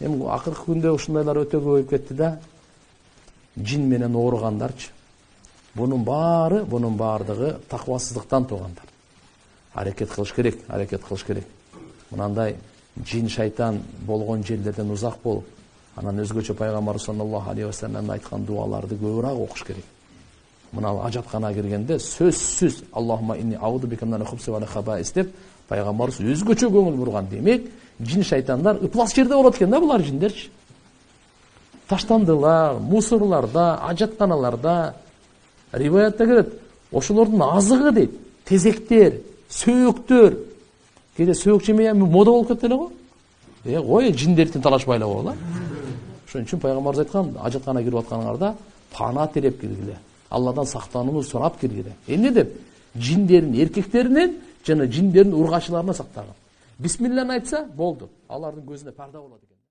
Эми акыркы күндө ушундайлар өтө көбөйүп кетти да. Жин менен ооругандарчы. Bunun баардыгы таквасыздыктан туугандар. Аракет кылыш керек. Мынандай жин шайтан болгон жерлерден узак болуп, анан өзгөчө пайгамбар саллаллаху алейхи ва саллям айткан дуаларды көбүрөөк окуш керек. Мына ажаткана киргенде сөзсүз Аллахума инни ауду бика минал хубси вал хабаис деп пайгамбарыбыз өзгөчө көңүл бурган. Демек, жин шайтандар ыплас жерде болот экен да булар жиндерчи. Таштандылар, мусорларда, ажатканаларда. Риваятта келет, ошолордун азыгы дейт, тезектер, сөөктөр. Кээде сөөк жемей мода болуп кетти эле го. Кой жиндердин талашпай эле койгула. Ошон үчүн пайгамбарыбыз айткан, ажаткана кирип атканыңарда пана тилеп киргиле. Алладан сактанууну сурап киргиле. Эмне деп? Жиндердин эркектеринен жана жиндердин ургачыларынан сактагын. Бисмиллахны айтса, болду. Алардын көзүнө парда болот экен.